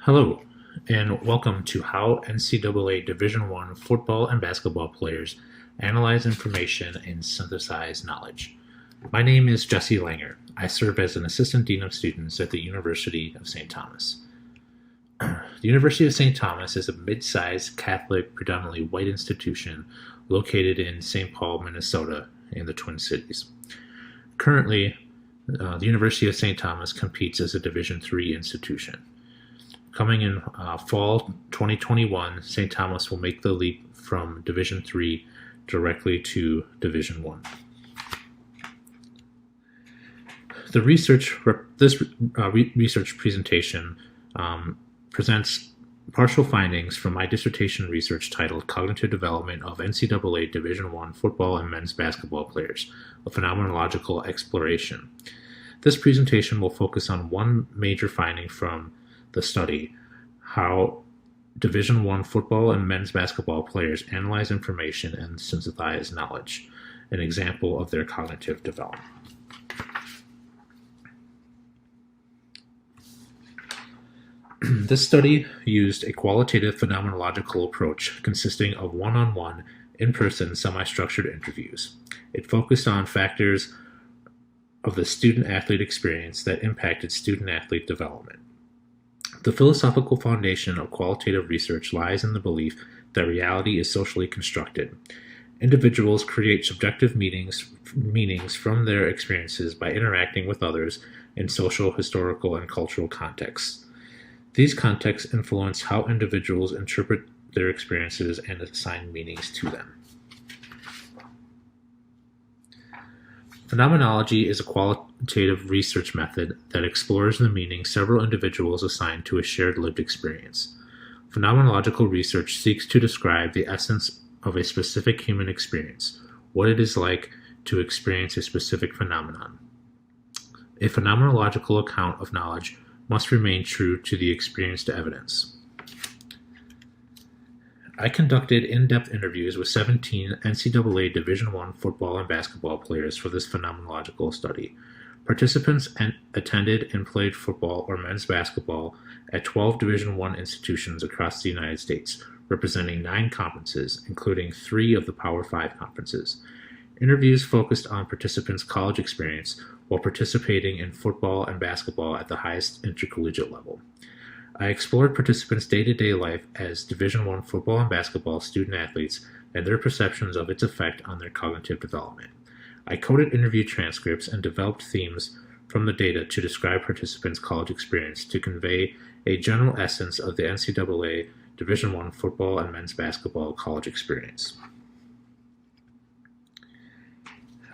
Hello, and welcome to How NCAA Division I football and basketball players analyze information and synthesize knowledge. My name is Jesse Langer. I serve as an Assistant Dean of Students at the University of St. Thomas. The University of St. Thomas is a mid-sized Catholic, predominantly white institution located in St. Paul, Minnesota, in the Twin Cities. Currently, the University of St. Thomas competes as a Division III institution. Coming in fall 2021, St. Thomas will make the leap from Division III directly to Division I. This research presentation presents partial findings from my dissertation research titled Cognitive Development of NCAA Division I Football and Men's Basketball Players, a Phenomenological Exploration. This presentation will focus on one major finding from the study, how Division I football and men's basketball players analyze information and synthesize knowledge, an example of their cognitive development. This study used a qualitative phenomenological approach consisting of one-on-one, in-person, semi-structured interviews. It focused on factors of the student-athlete experience that impacted student-athlete development. The philosophical foundation of qualitative research lies in the belief that reality is socially constructed. Individuals create subjective meanings from their experiences by interacting with others in social, historical, and cultural contexts. These contexts influence how individuals interpret their experiences and assign meanings to them. Phenomenology is a qualitative research method that explores the meaning several individuals assign to a shared lived experience. Phenomenological research seeks to describe the essence of a specific human experience, what it is like to experience a specific phenomenon. A phenomenological account of knowledge must remain true to the experienced evidence. I conducted in-depth interviews with 17 NCAA Division I football and basketball players for this phenomenological study. Participants attended and played football or men's basketball at 12 Division I institutions across the United States, representing 9 conferences, including 3 of the Power 5 conferences. Interviews focused on participants' college experience while participating in football and basketball at the highest intercollegiate level. I explored participants' day-to-day life as Division I football and basketball student-athletes and their perceptions of its effect on their cognitive development. I coded interview transcripts and developed themes from the data to describe participants' college experience to convey a general essence of the NCAA Division I football and men's basketball college experience.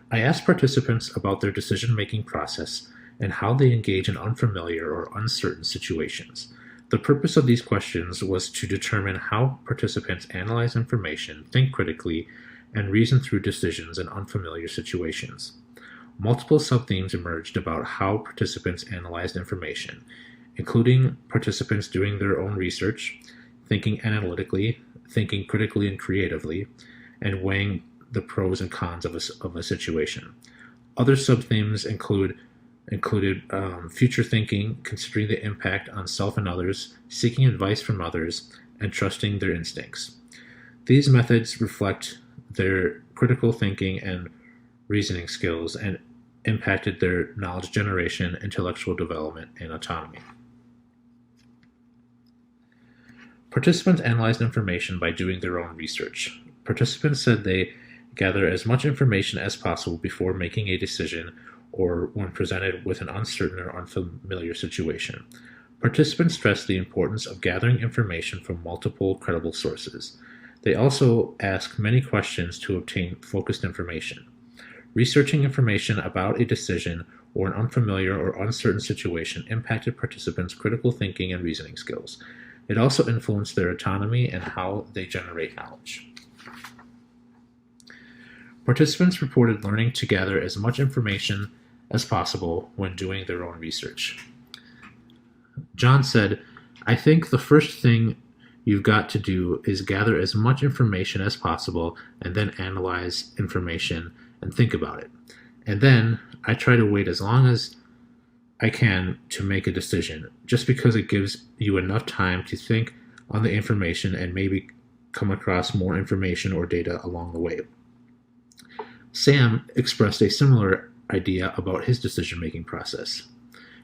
I asked participants about their decision-making process and how they engage in unfamiliar or uncertain situations. The purpose of these questions was to determine how participants analyze information, think critically, and reason through decisions in unfamiliar situations. Multiple subthemes emerged about how participants analyzed information, including participants doing their own research, thinking analytically, thinking critically and creatively, and weighing the pros and cons of a situation. Other subthemes included future thinking, considering the impact on self and others, seeking advice from others, and trusting their instincts. These methods reflect their critical thinking and reasoning skills and impacted their knowledge generation, intellectual development, and autonomy. Participants analyzed information by doing their own research. Participants said they gather as much information as possible before making a decision or when presented with an uncertain or unfamiliar situation. Participants stressed the importance of gathering information from multiple credible sources. They also asked many questions to obtain focused information. Researching information about a decision or an unfamiliar or uncertain situation impacted participants' critical thinking and reasoning skills. It also influenced their autonomy and how they generate knowledge. Participants reported learning to gather as much information as possible when doing their own research. John said, "I think the first thing you've got to do is gather as much information as possible and then analyze information and think about it. And then I try to wait as long as I can to make a decision, just because it gives you enough time to think on the information and maybe come across more information or data along the way. Sam expressed a similar idea about his decision-making process.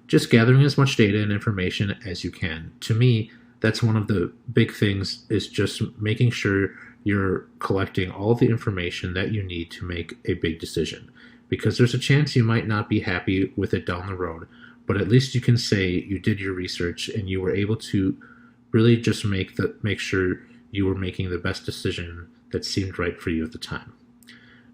Just gathering as much data and information as you can. To me, that's one of the big things, is just making sure you're collecting all the information that you need to make a big decision. Because there's a chance you might not be happy with it down the road, but at least you can say you did your research and you were able to really just make sure you were making the best decision that seemed right for you at the time.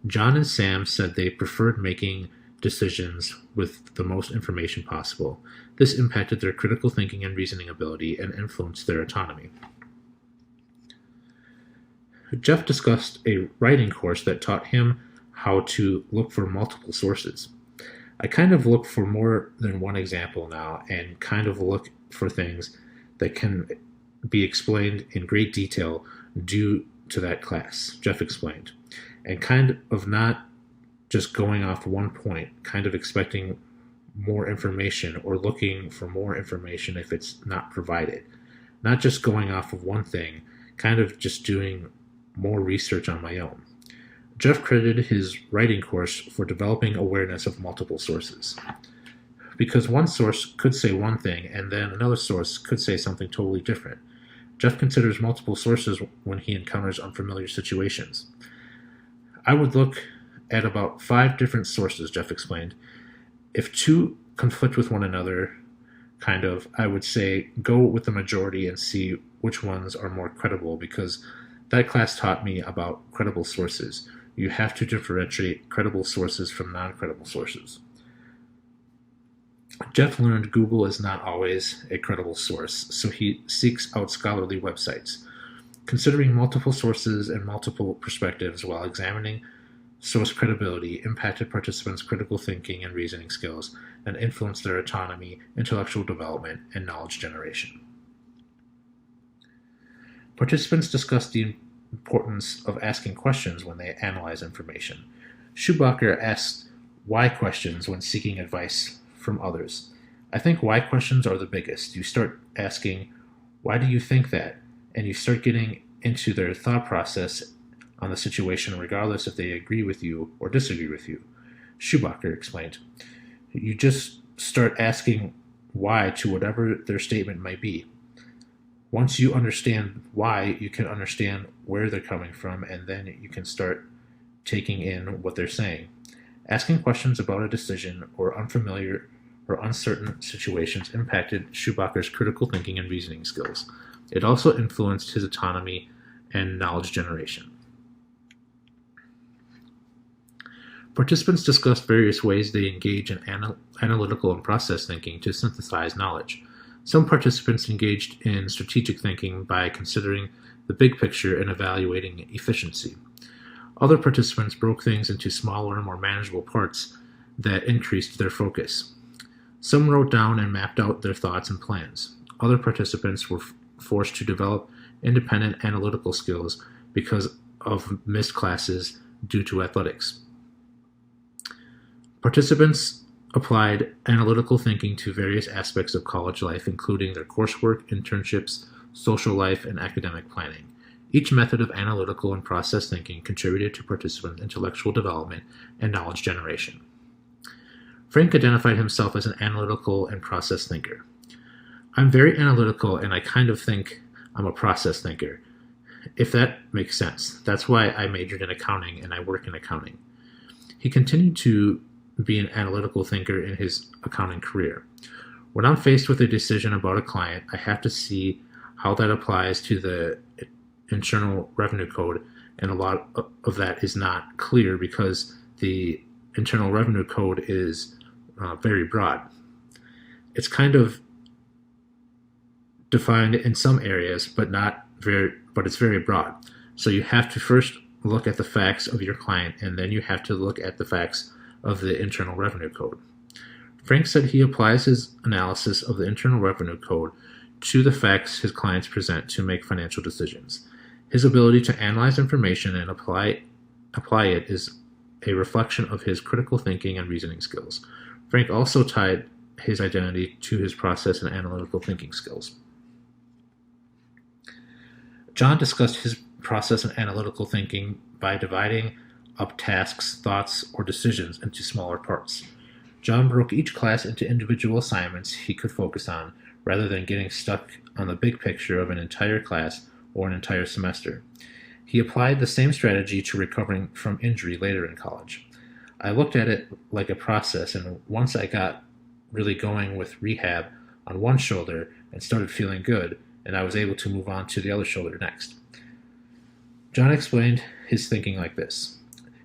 John and Sam said they preferred making decisions with the most information possible. This impacted their critical thinking and reasoning ability and influenced their autonomy. Jeff discussed a writing course that taught him how to look for multiple sources. I kind of look for more than one example now, and kind of look for things that can be explained in great detail due to that class, Jeff explained, and kind of not just going off one point, kind of expecting more information or looking for more information if it's not provided. Not just going off of one thing, kind of just doing more research on my own. Jeff credited his writing course for developing awareness of multiple sources. Because one source could say one thing and then another source could say something totally different. Jeff considers multiple sources when he encounters unfamiliar situations. I would look at about 5 different sources, Jeff explained. If 2 conflict with one another, I would say go with the majority and see which ones are more credible, because that class taught me about credible sources. You have to differentiate credible sources from non-credible sources. Jeff learned Google is not always a credible source, so he seeks out scholarly websites. Considering multiple sources and multiple perspectives while examining source credibility impacted participants' critical thinking and reasoning skills and influenced their autonomy, intellectual development, and knowledge generation. Participants discussed the importance of asking questions when they analyze information. Schubacher asked why questions when seeking advice from others. I think why questions are the biggest. You start asking, why do you think that? And you start getting into their thought process on the situation, regardless if they agree with you or disagree with you. Schubacher explained. You just start asking why to whatever their statement might be. Once you understand why, you can understand where they're coming from, and then you can start taking in what they're saying. Asking questions about a decision or unfamiliar or uncertain situations impacted Schubacher's critical thinking and reasoning skills. It also influenced his autonomy and knowledge generation. Participants discussed various ways they engage in analytical and process thinking to synthesize knowledge. Some participants engaged in strategic thinking by considering the big picture and evaluating efficiency. Other participants broke things into smaller, more manageable parts that increased their focus. Some wrote down and mapped out their thoughts and plans. Other participants were forced to develop independent analytical skills because of missed classes due to athletics. Participants applied analytical thinking to various aspects of college life, including their coursework, internships, social life, and academic planning. Each method of analytical and process thinking contributed to participants' intellectual development and knowledge generation. Frank identified himself as an analytical and process thinker. I'm very analytical, and I kind of think I'm a process thinker, if that makes sense. That's why I majored in accounting and I work in accounting. He continued to be an analytical thinker in his accounting career. When I'm faced with a decision about a client, I have to see how that applies to the Internal Revenue Code, and a lot of that is not clear because the Internal Revenue Code is very broad. It's kind of defined in some areas, but it's very broad. So you have to first look at the facts of your client, and then you have to look at the facts of the Internal Revenue Code. Frank said he applies his analysis of the Internal Revenue Code to the facts his clients present to make financial decisions. His ability to analyze information and apply it is a reflection of his critical thinking and reasoning skills. Frank also tied his identity to his process and analytical thinking skills. John discussed his process and analytical thinking by dividing up tasks, thoughts, or decisions into smaller parts. John broke each class into individual assignments he could focus on, rather than getting stuck on the big picture of an entire class or an entire semester. He applied the same strategy to recovering from injury later in college. I looked at it like a process, and once I got really going with rehab on one shoulder and started feeling good, and I was able to move on to the other shoulder next. John explained his thinking like this.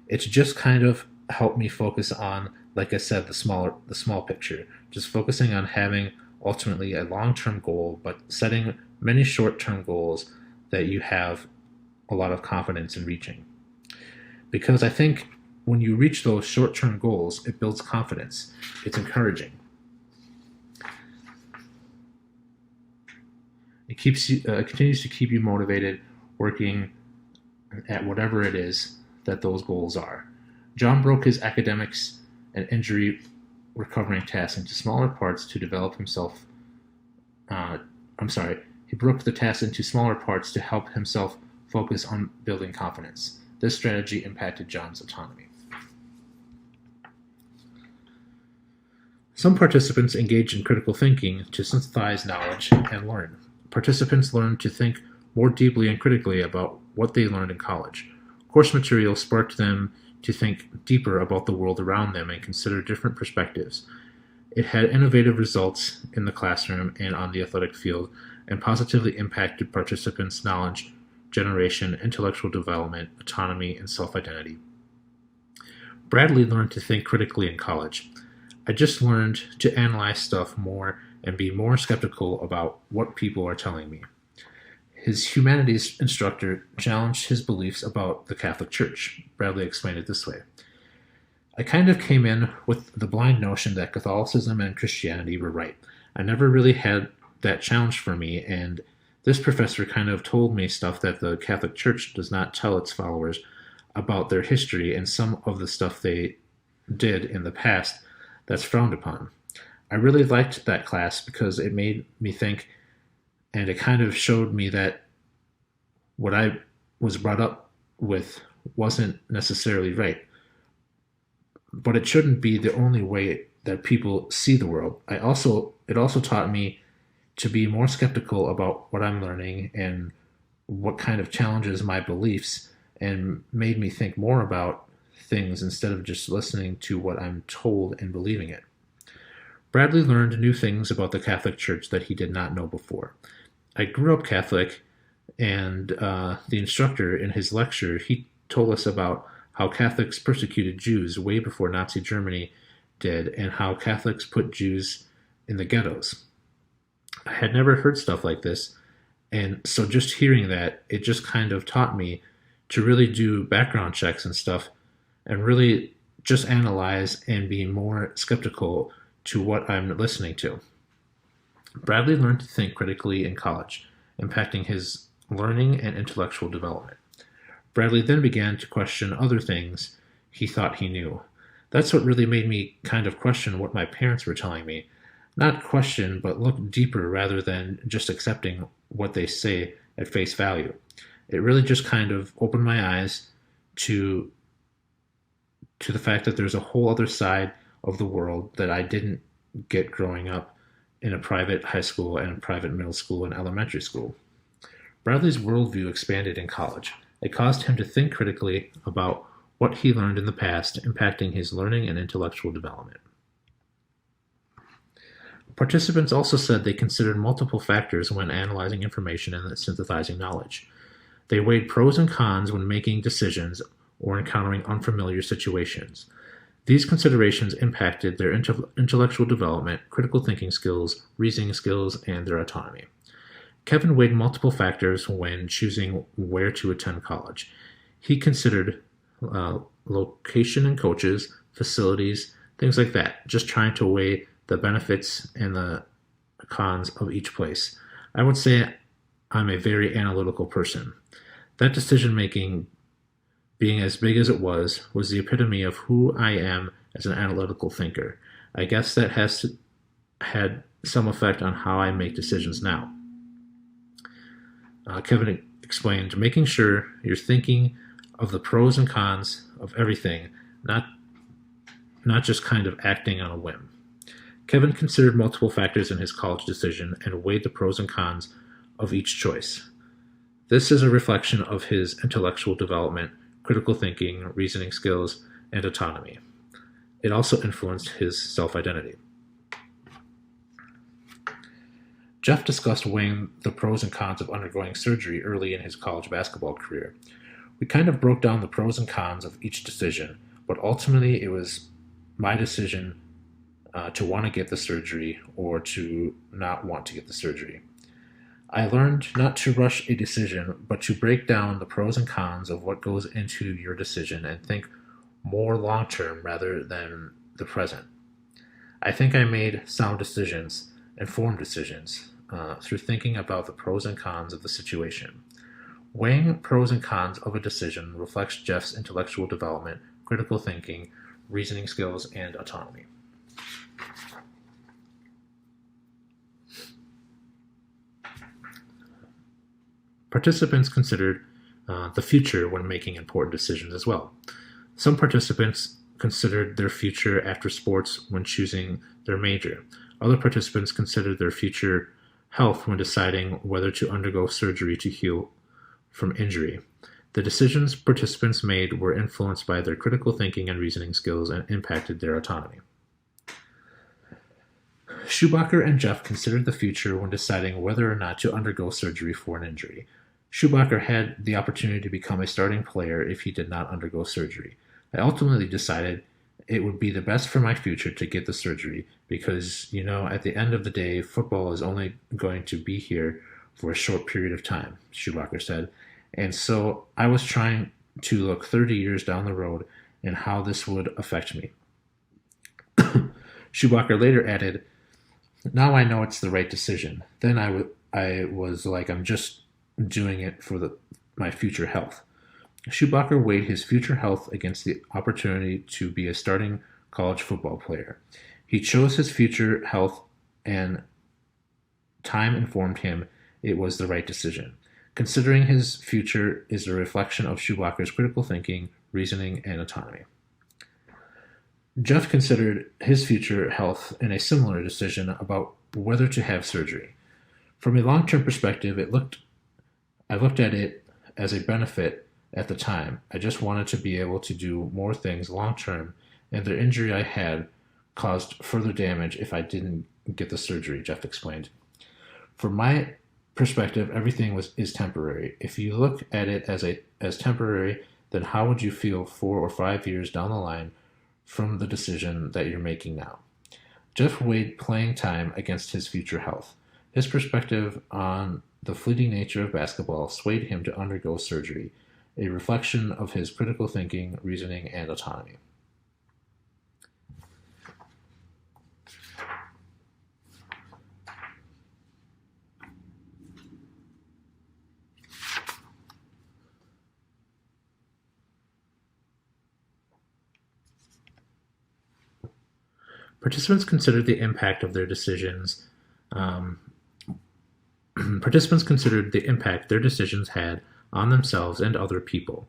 It's just kind of helped me focus on, like I said, the small picture, just focusing on having ultimately a long-term goal, but setting many short-term goals that you have a lot of confidence in reaching. Because I think when you reach those short-term goals, it builds confidence. It's encouraging. It continues to keep you motivated, working at whatever it is that those goals are. John broke his academics and injury recovering tasks into smaller parts to develop himself. He broke the tasks into smaller parts to help himself focus on building confidence. This strategy impacted John's autonomy. Some participants engage in critical thinking to synthesize knowledge and learn. Participants learn to think more deeply and critically about what they learned in college. Course material sparked them to think deeper about the world around them and consider different perspectives. It had innovative results in the classroom and on the athletic field, and positively impacted participants' knowledge generation, intellectual development, autonomy, and self-identity. Bradley learned to think critically in college. I just learned to analyze stuff more and be more skeptical about what people are telling me. His humanities instructor challenged his beliefs about the Catholic Church. Bradley explained it this way. I kind of came in with the blind notion that Catholicism and Christianity were right. I never really had that challenge for me, and this professor kind of told me stuff that the Catholic Church does not tell its followers about their history and some of the stuff they did in the past that's frowned upon. I really liked that class because it made me think, and it kind of showed me that what I was brought up with wasn't necessarily right. But it shouldn't be the only way that people see the world. It also taught me to be more skeptical about what I'm learning and what kind of challenges my beliefs, and made me think more about things instead of just listening to what I'm told and believing it. Bradley learned new things about the Catholic Church that he did not know before. I grew up Catholic, and the instructor in his lecture, he told us about how Catholics persecuted Jews way before Nazi Germany did, and how Catholics put Jews in the ghettos. I had never heard stuff like this, and so just hearing that, it just kind of taught me to really do background checks and stuff, and really just analyze and be more skeptical to what I'm listening to. Bradley learned to think critically in college, impacting his learning and intellectual development. Bradley then began to question other things he thought he knew. That's what really made me kind of question what my parents were telling me. Not question, but look deeper rather than just accepting what they say at face value. It really just kind of opened my eyes to the fact that there's a whole other side of the world that I didn't get growing up in a private high school and a private middle school and elementary school. Bradley's worldview expanded in college. It caused him to think critically about what he learned in the past, impacting his learning and intellectual development. Participants also said they considered multiple factors when analyzing information and synthesizing knowledge. They weighed pros and cons when making decisions or encountering unfamiliar situations. These considerations impacted their intellectual development, critical thinking skills, reasoning skills, and their autonomy. Kevin weighed multiple factors when choosing where to attend college. He considered location and coaches, facilities, things like that, just trying to weigh the benefits and the cons of each place. I would say I'm a very analytical person. That decision-making, being as big as it was the epitome of who I am as an analytical thinker. I guess that has had some effect on how I make decisions now. Kevin explained, making sure you're thinking of the pros and cons of everything, not just kind of acting on a whim. Kevin considered multiple factors in his college decision and weighed the pros and cons of each choice. This is a reflection of his intellectual development, critical thinking, reasoning skills, and autonomy. It also influenced his self-identity. Jeff discussed weighing the pros and cons of undergoing surgery early in his college basketball career. We kind of broke down the pros and cons of each decision, but ultimately it was my decision to want to get the surgery or to not want to get the surgery. I learned not to rush a decision, but to break down the pros and cons of what goes into your decision and think more long-term rather than the present. I think I made sound decisions, informed decisions, through thinking about the pros and cons of the situation. Weighing pros and cons of a decision reflects Jeff's intellectual development, critical thinking, reasoning skills, and autonomy. Participants considered the future when making important decisions as well. Some participants considered their future after sports when choosing their major. Other participants considered their future health when deciding whether to undergo surgery to heal from injury. The decisions participants made were influenced by their critical thinking and reasoning skills and impacted their autonomy. Schubacher and Jeff considered the future when deciding whether or not to undergo surgery for an injury. Schubacher had the opportunity to become a starting player if he did not undergo surgery. I ultimately decided it would be the best for my future to get the surgery because, at the end of the day, football is only going to be here for a short period of time, Schubacher said. And so I was trying to look 30 years down the road and how this would affect me. Schubacher later added, now I know it's the right decision. Then I was like, I'm just doing it for my future health. Schubacher weighed his future health against the opportunity to be a starting college football player. He chose his future health, and time informed him it was the right decision. Considering his future is a reflection of Schubacher's critical thinking, reasoning, and autonomy. Jeff considered his future health in a similar decision about whether to have surgery. From a long-term perspective, I looked at it as a benefit at the time. I just wanted to be able to do more things long-term, and the injury I had caused further damage if I didn't get the surgery, Jeff explained. From my perspective, everything is temporary. If you look at it as temporary, then how would you feel 4 or 5 years down the line from the decision that you're making now? Jeff weighed playing time against his future health. His perspective on the fleeting nature of basketball swayed him to undergo surgery, a reflection of his critical thinking, reasoning, and autonomy. Participants considered the impact of their decisions. Participants considered the impact their decisions had on themselves and other people.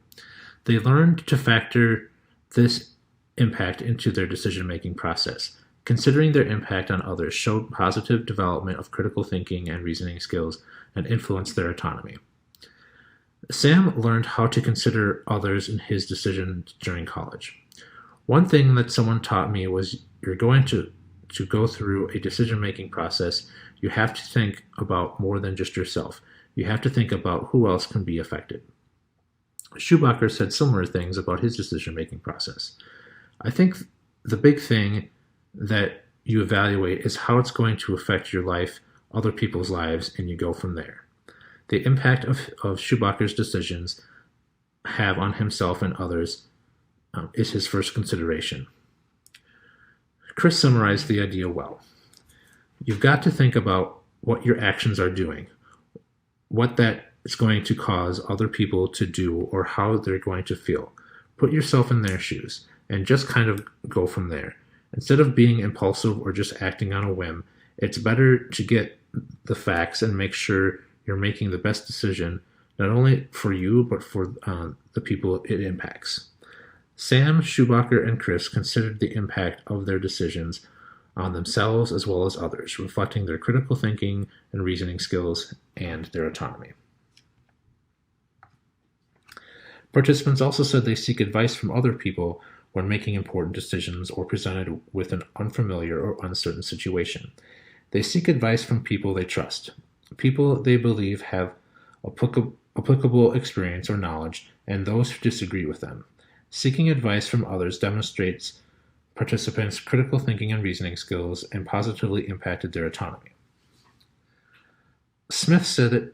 They learned to factor this impact into their decision-making process. Considering their impact on others showed positive development of critical thinking and reasoning skills and influenced their autonomy. Sam learned how to consider others in his decisions during college. One thing that someone taught me was you're going to go through a decision-making process, you have to think about more than just yourself. You have to think about who else can be affected. Schubacher said similar things about his decision-making process. I think the big thing that you evaluate is how it's going to affect your life, other people's lives, and you go from there. The impact of Schubacher's decisions have on himself and others is his first consideration. Chris summarized the idea well. You've got to think about what your actions are doing, what that is going to cause other people to do, or how they're going to feel. Put yourself in their shoes and just kind of go from there. Instead of being impulsive or just acting on a whim, It's better to get the facts and make sure you're making the best decision, not only for you, but for the people it impacts. Sam, Schubacher, and Chris considered the impact of their decisions on themselves as well as others, reflecting their critical thinking and reasoning skills and their autonomy. Participants also said they seek advice from other people when making important decisions or presented with an unfamiliar or uncertain situation. They seek advice from people they trust, people they believe have applicable experience or knowledge, and those who disagree with them. Seeking advice from others demonstrates participants' critical thinking and reasoning skills and positively impacted their autonomy. Smith said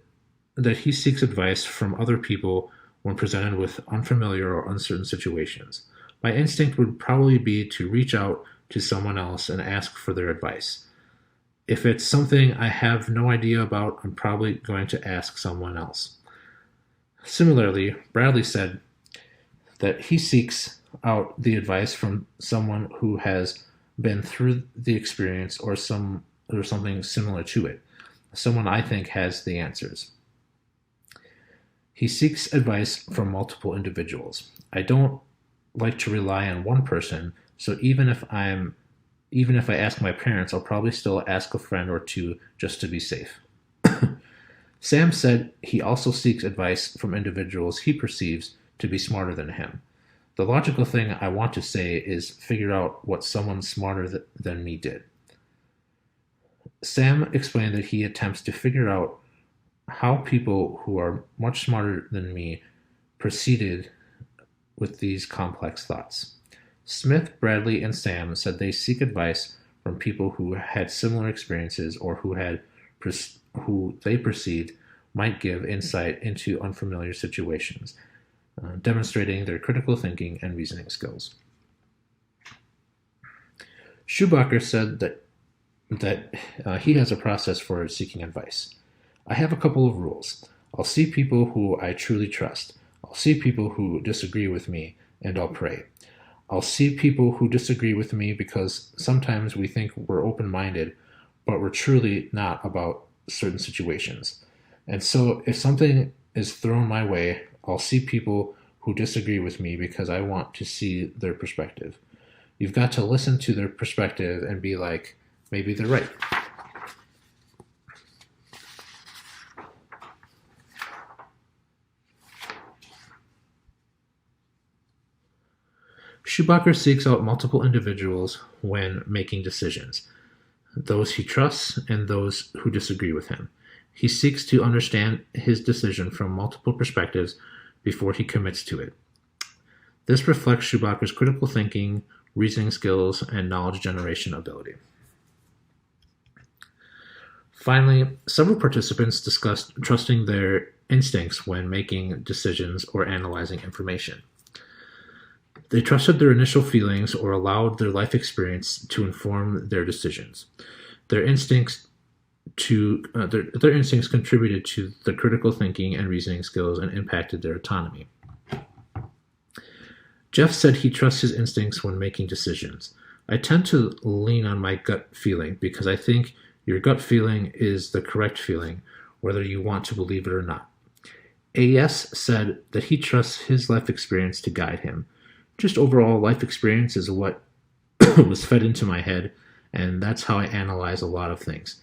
that he seeks advice from other people when presented with unfamiliar or uncertain situations. My instinct would probably be to reach out to someone else and ask for their advice. If it's something I have no idea about, I'm probably going to ask someone else. Similarly, Bradley said that he seeks out the advice from someone who has been through the experience or something similar to it, someone I think has the answers. He seeks advice from multiple individuals. I don't like to rely on one person, so even if I ask my parents, I'll probably still ask a friend or two just to be safe. Sam said he also seeks advice from individuals he perceives to be smarter than him. The logical thing I want to say is figure out what someone smarter than me did. Sam explained that he attempts to figure out how people who are much smarter than me proceeded with these complex thoughts. Smith, Bradley, and Sam said they seek advice from people who had similar experiences or who they perceived might give insight into unfamiliar situations, demonstrating their critical thinking and reasoning skills. Schubacher said that he has a process for seeking advice. I have a couple of rules. I'll see people who I truly trust. I'll see people who disagree with me, and I'll pray. I'll see people who disagree with me because sometimes we think we're open-minded, but we're truly not about certain situations. And so if something is thrown my way, I'll see people who disagree with me because I want to see their perspective. You've got to listen to their perspective and be like, maybe they're right. Schubacher seeks out multiple individuals when making decisions, those he trusts and those who disagree with him. He seeks to understand his decision from multiple perspectives before he commits to it. This reflects Schubacher's critical thinking, reasoning skills, and knowledge generation ability. Finally, several participants discussed trusting their instincts when making decisions or analyzing information. They trusted their initial feelings or allowed their life experience to inform their decisions. Their instincts contributed to the critical thinking and reasoning skills and impacted their autonomy. Jeff said he trusts his instincts when making decisions. I tend to lean on my gut feeling because I think your gut feeling is the correct feeling, whether you want to believe it or not. AS said that he trusts his life experience to guide him. Just overall life experience is what was fed into my head, and that's how I analyze a lot of things.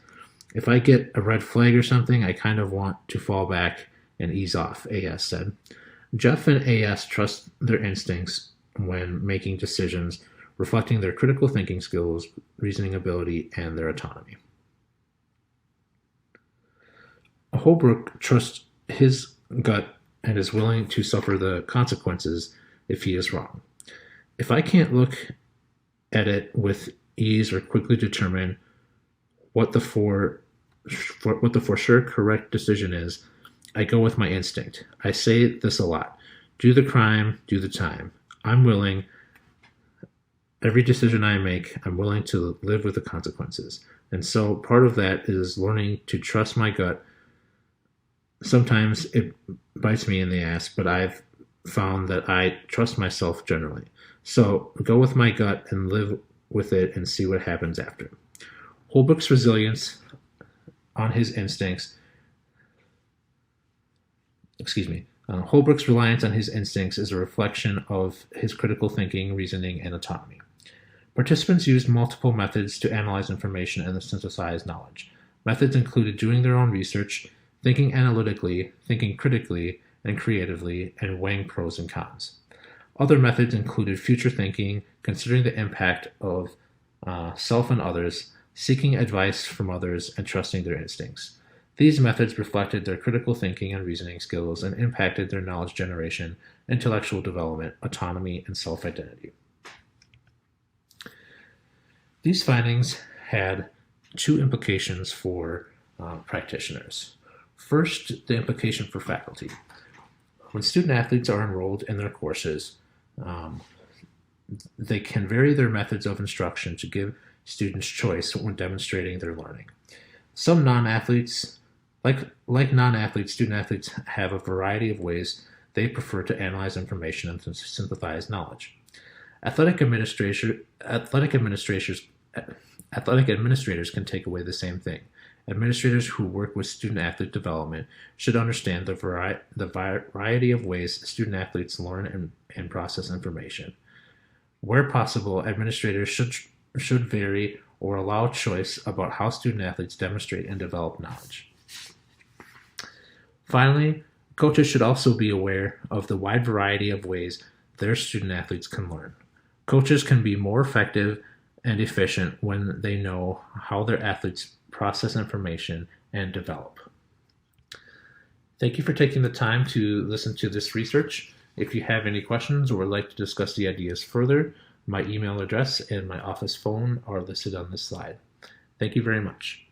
If I get a red flag or something, I kind of want to fall back and ease off, AS said. Jeff and AS trust their instincts when making decisions, reflecting their critical thinking skills, reasoning ability, and their autonomy. Holbrook trusts his gut and is willing to suffer the consequences if he is wrong. If I can't look at it with ease or quickly determine what the for sure correct decision is, I go with my instinct. I say this a lot. Do the crime, do the time. I'm willing. Every decision I make, I'm willing to live with the consequences. And so part of that is learning to trust my gut. Sometimes it bites me in the ass, but I've found that I trust myself generally. So go with my gut and live with it and see what happens after. Holbrook's resilience on his instincts, Holbrook's reliance on his instincts is a reflection of his critical thinking, reasoning, and autonomy. Participants used multiple methods to analyze information and synthesize knowledge. Methods included doing their own research, thinking analytically, thinking critically and creatively, and weighing pros and cons. Other methods included future thinking, considering the impact of self and others, seeking advice from others, and trusting their instincts. These methods reflected their critical thinking and reasoning skills and impacted their knowledge generation, intellectual development, autonomy, and self-identity. These findings had two implications for practitioners. First, the implication for faculty. When student athletes are enrolled in their courses, they can vary their methods of instruction to give students choice when demonstrating their learning. Some non-athletes, like non-athletes, student athletes have a variety of ways they prefer to analyze information and to synthesize knowledge. Athletic administrators can take away the same thing. Administrators who work with student-athlete development should understand the variety of ways student-athletes learn and process information. Where possible, administrators should vary or allow choice about how student-athletes demonstrate and develop knowledge. Finally, coaches should also be aware of the wide variety of ways their student-athletes can learn. Coaches can be more effective and efficient when they know how their athletes process information and develop. Thank you for taking the time to listen to this research. If you have any questions or would like to discuss the ideas further, my email address and my office phone are listed on this slide. Thank you very much.